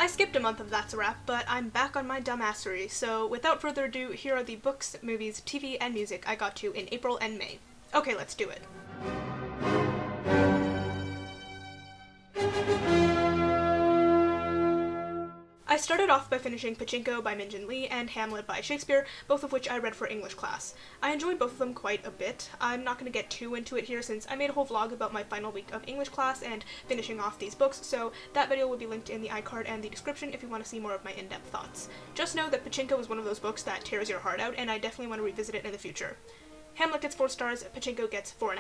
I skipped a month of That's a Wrap, but I'm back on my dumbassery, so without further ado, here are the books, movies, TV, and music I got to in April and May. Okay, let's do it. I started off by finishing Pachinko by Min Jin Lee and Hamlet by Shakespeare, both of which I read for English class. I enjoyed both of them quite a bit. I'm not going to get too into it here since I made a whole vlog about my final week of English class and finishing off these books, so that video will be linked in the iCard and the description if you want to see more of my in-depth thoughts. Just know that Pachinko is one of those books that tears your heart out, and I definitely want to revisit it in the future. Hamlet gets 4 stars, Pachinko gets 4.5.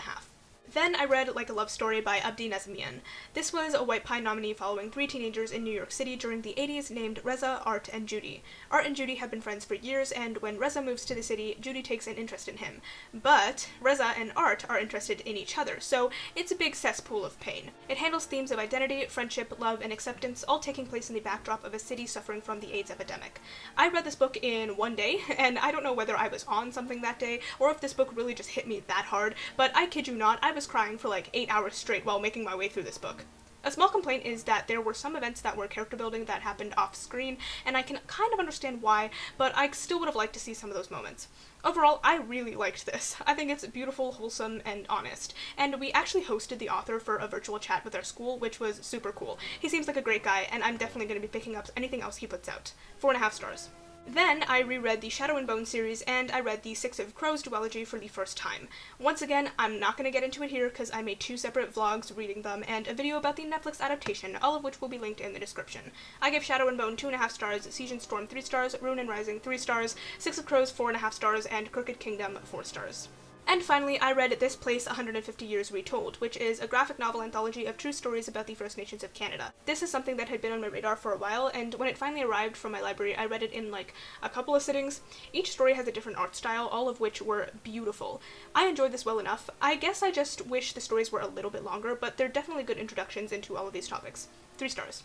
Then I read Like a Love Story by Abdi Nazmian. This was a White Pine nominee following 3 teenagers in New York City during the 80s named Reza, Art, and Judy. Art and Judy have been friends for years, and when Reza moves to the city, Judy takes an interest in him. But Reza and Art are interested in each other, so it's a big cesspool of pain. It handles themes of identity, friendship, love, and acceptance, all taking place in the backdrop of a city suffering from the AIDS epidemic. I read this book in one day, and I don't know whether I was on something that day, or if this book really just hit me that hard, but I kid you not, I was crying for like 8 hours straight while making my way through this book. A small complaint is that there were some events that were character building that happened off screen, and I can kind of understand why, but I still would have liked to see some of those moments. Overall, I really liked this. I think it's beautiful, wholesome, and honest. And we actually hosted the author for a virtual chat with our school, which was super cool. He seems like a great guy, and I'm definitely going to be picking up anything else he puts out. 4.5 stars. Then I reread the Shadow and Bone series, and I read the Six of Crows duology for the first time. Once again, I'm not going to get into it here because I made 2 separate vlogs reading them and a video about the Netflix adaptation, all of which will be linked in the description. I gave Shadow and Bone 2.5 stars, Siege and Storm 3 stars, Ruin and Rising 3 stars, Six of Crows 4.5 stars, and Crooked Kingdom 4 stars. And finally, I read This Place 150 Years Retold, which is a graphic novel anthology of true stories about the First Nations of Canada. This is something that had been on my radar for a while, and when it finally arrived from my library, I read it in like a couple of sittings. Each story has a different art style, all of which were beautiful. I enjoyed this well enough. I guess I just wish the stories were a little bit longer, but they're definitely good introductions into all of these topics. 3 stars.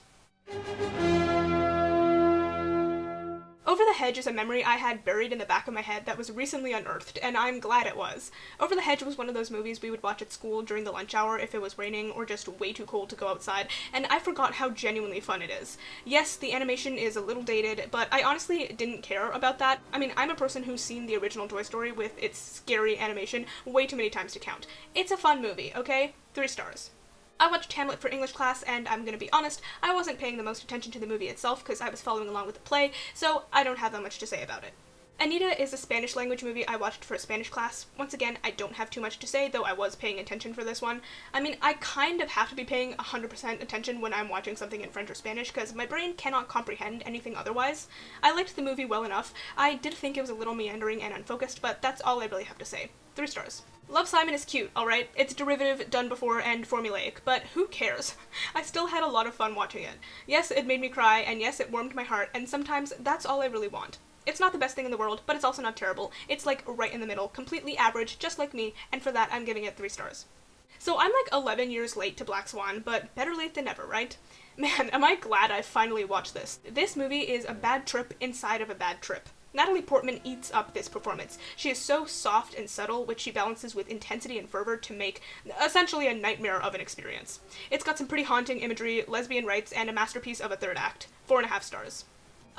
Over the Hedge is a memory I had buried in the back of my head that was recently unearthed, and I'm glad it was. Over the Hedge was one of those movies we would watch at school during the lunch hour if it was raining or just way too cold to go outside, and I forgot how genuinely fun it is. Yes, the animation is a little dated, but I honestly didn't care about that. I mean, I'm a person who's seen the original Toy Story with its scary animation way too many times to count. It's a fun movie, okay? 3 stars. I watched Hamlet for English class, and I'm gonna be honest, I wasn't paying the most attention to the movie itself because I was following along with the play, so I don't have that much to say about it. Anita is a Spanish language movie I watched for a Spanish class. Once again, I don't have too much to say, though I was paying attention for this one. I mean, I kind of have to be paying 100% attention when I'm watching something in French or Spanish, because my brain cannot comprehend anything otherwise. I liked the movie well enough. I did think it was a little meandering and unfocused, but that's all I really have to say. 3 stars. Love, Simon is cute, alright? It's derivative, done before, and formulaic, but who cares? I still had a lot of fun watching it. Yes, it made me cry, and yes, it warmed my heart, and sometimes that's all I really want. It's not the best thing in the world, but it's also not terrible. It's like right in the middle, completely average, just like me, and for that I'm giving it 3 stars. So I'm like 11 years late to Black Swan, but better late than never, right? Man, am I glad I finally watched this. This movie is a bad trip inside of a bad trip. Natalie Portman eats up this performance. She is so soft and subtle, which she balances with intensity and fervor to make essentially a nightmare of an experience. It's got some pretty haunting imagery, lesbian rights, and a masterpiece of a 3rd act. 4.5 stars.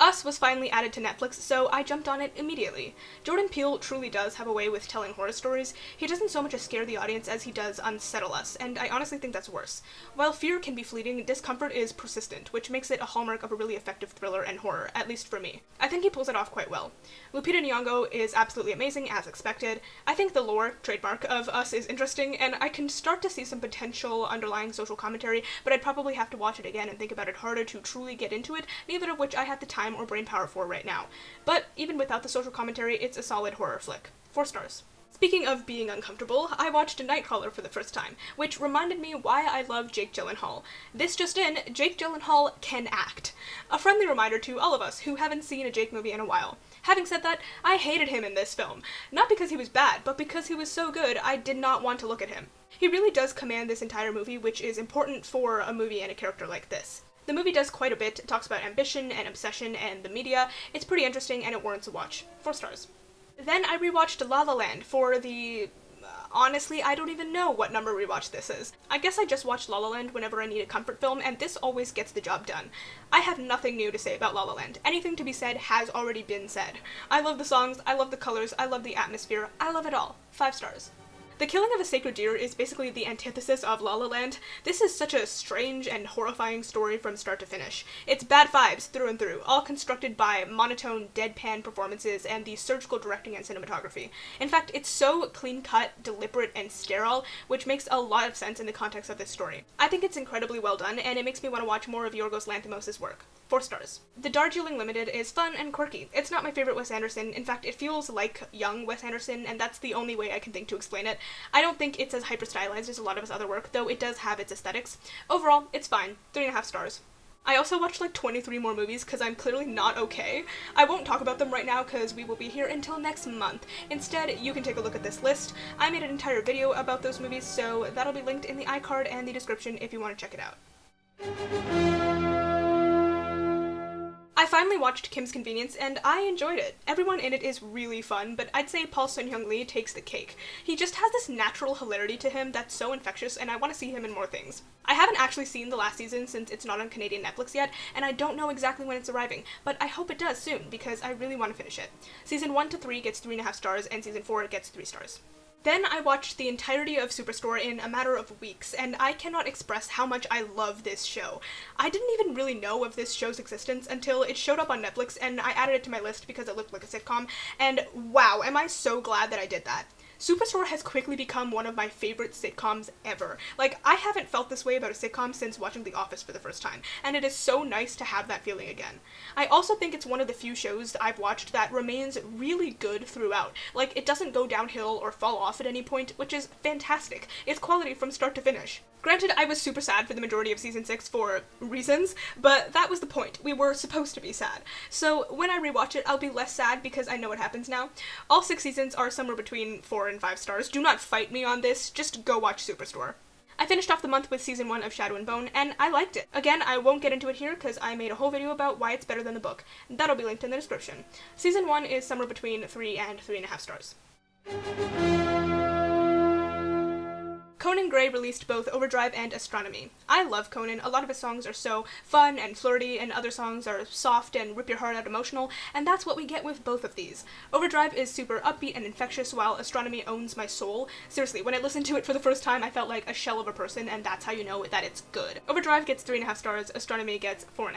Us was finally added to Netflix, so I jumped on it immediately. Jordan Peele truly does have a way with telling horror stories. He doesn't so much scare the audience as he does unsettle us, and I honestly think that's worse. While fear can be fleeting, discomfort is persistent, which makes it a hallmark of a really effective thriller and horror, at least for me. I think he pulls it off quite well. Lupita Nyong'o is absolutely amazing, as expected. I think the lore, trademark, of Us is interesting, and I can start to see some potential underlying social commentary, but I'd probably have to watch it again and think about it harder to truly get into it, neither of which I have the time or brainpower for right now. But even without the social commentary, it's a solid horror flick. 4 stars. Speaking of being uncomfortable, I watched Nightcrawler for the first time, which reminded me why I love Jake Gyllenhaal. This just in, Jake Gyllenhaal can act. A friendly reminder to all of us who haven't seen a Jake movie in a while. Having said that, I hated him in this film. Not because he was bad, but because he was so good, I did not want to look at him. He really does command this entire movie, which is important for a movie and a character like this. The movie does quite a bit. It talks about ambition and obsession and the media. It's pretty interesting and it warrants a watch. 4 stars. Then I rewatched La La Land for the honestly, I don't even know what number rewatch this is. I guess I just watch La La Land whenever I need a comfort film, and this always gets the job done. I have nothing new to say about La La Land. Anything to be said has already been said. I love the songs, I love the colors, I love the atmosphere, I love it all. 5 stars. The killing of a sacred deer is basically the antithesis of La La Land. This is such a strange and horrifying story from start to finish. It's bad vibes through and through, all constructed by monotone, deadpan performances and the surgical directing and cinematography. In fact, it's so clean-cut, deliberate, and sterile, which makes a lot of sense in the context of this story. I think it's incredibly well done, and it makes me want to watch more of Yorgos Lanthimos' work. 4 stars. The Darjeeling Limited is fun and quirky. It's not my favorite Wes Anderson. In fact, it feels like young Wes Anderson, and that's the only way I can think to explain it. I don't think it's as hyper-stylized as a lot of his other work, though it does have its aesthetics. Overall, it's fine. 3.5 stars. I also watched like 23 more movies because I'm clearly not okay. I won't talk about them right now because we will be here until next month. Instead, you can take a look at this list. I made an entire video about those movies, so that'll be linked in the iCard and the description if you want to check it out. I finally watched Kim's Convenience, and I enjoyed it. Everyone in it is really fun, but I'd say Paul Sun-Hyung Lee takes the cake. He just has this natural hilarity to him that's so infectious, and I want to see him in more things. I haven't actually seen the last season since it's not on Canadian Netflix yet, and I don't know exactly when it's arriving, but I hope it does soon, because I really want to finish it. Season 1 to 3 gets 3.5 stars, and Season 4 gets 3 stars. Then I watched the entirety of Superstore in a matter of weeks, and I cannot express how much I love this show. I didn't even really know of this show's existence until it showed up on Netflix, and I added it to my list because it looked like a sitcom, and wow, am I so glad that I did that. Superstore has quickly become one of my favorite sitcoms ever. Like, I haven't felt this way about a sitcom since watching The Office for the first time, and it is so nice to have that feeling again. I also think it's one of the few shows that I've watched that remains really good throughout. Like, it doesn't go downhill or fall off at any point, which is fantastic. It's quality from start to finish. Granted, I was super sad for the majority of season 6 for reasons, but that was the point. We were supposed to be sad. So when I rewatch it, I'll be less sad because I know what happens now. All 6 seasons are somewhere between 4 and 5 stars. Do not fight me on this, just go watch Superstore. I finished off the month with season 1 of Shadow and Bone, and I liked it. Again, I won't get into it here because I made a whole video about why it's better than the book. That'll be linked in the description. Season 1 is somewhere between 3 and 3.5 stars. Conan Gray released both Overdrive and Astronomy. I love Conan. A lot of his songs are so fun and flirty, and other songs are soft and rip your heart out emotional, and that's what we get with both of these. Overdrive is super upbeat and infectious, while Astronomy owns my soul. Seriously, when I listened to it for the first time, I felt like a shell of a person, and that's how you know that it's good. Overdrive gets 3.5 stars, Astronomy gets 4.5.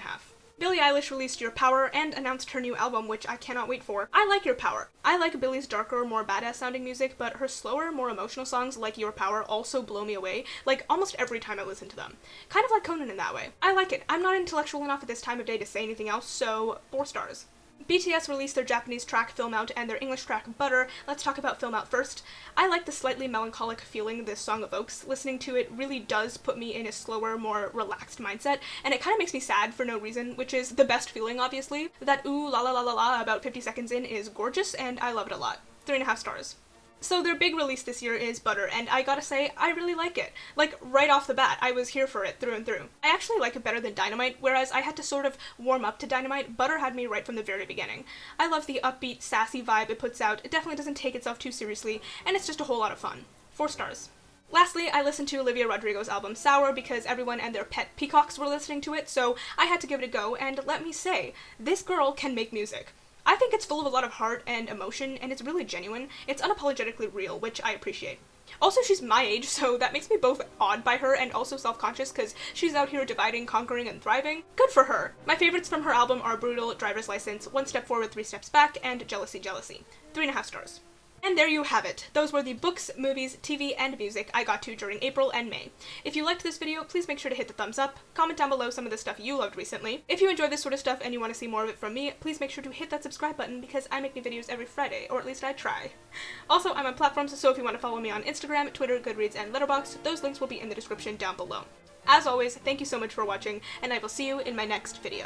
Billie Eilish released Your Power and announced her new album, which I cannot wait for. I like Your Power. I like Billie's darker, more badass sounding music, but her slower, more emotional songs like Your Power also blow me away, like almost every time I listen to them. Kind of like Conan in that way. I like it. I'm not intellectual enough at this time of day to say anything else, so 4 stars. BTS released their Japanese track Film Out and their English track Butter. Let's talk about Film Out first. I like the slightly melancholic feeling this song evokes. Listening to it really does put me in a slower, more relaxed mindset, and it kind of makes me sad for no reason, which is the best feeling, obviously. That ooh la la la la la about 50 seconds in is gorgeous, and I love it a lot. 3.5 stars. So their big release this year is Butter, and I gotta say, I really like it. Like, right off the bat, I was here for it through and through. I actually like it better than Dynamite, whereas I had to sort of warm up to Dynamite. Butter had me right from the very beginning. I love the upbeat, sassy vibe it puts out. It definitely doesn't take itself too seriously, and it's just a whole lot of fun. 4 stars. Lastly, I listened to Olivia Rodrigo's album Sour because everyone and their pet peacocks were listening to it, so I had to give it a go, and let me say, this girl can make music. I think it's full of a lot of heart and emotion, and it's really genuine. It's unapologetically real, which I appreciate. Also, she's my age, so that makes me both awed by her and also self-conscious because she's out here dividing, conquering, and thriving. Good for her. My favorites from her album are Brutal, Driver's License, One Step Forward, Three Steps Back, and Jealousy, Jealousy. 3.5 stars. And there you have it. Those were the books, movies, TV, and music I got to during April and May. If you liked this video, please make sure to hit the thumbs up, comment down below some of the stuff you loved recently. If you enjoy this sort of stuff and you want to see more of it from me, please make sure to hit that subscribe button because I make new videos every Friday, or at least I try. Also, I'm on platforms, so if you want to follow me on Instagram, Twitter, Goodreads, and Letterboxd, those links will be in the description down below. As always, thank you so much for watching, and I will see you in my next video.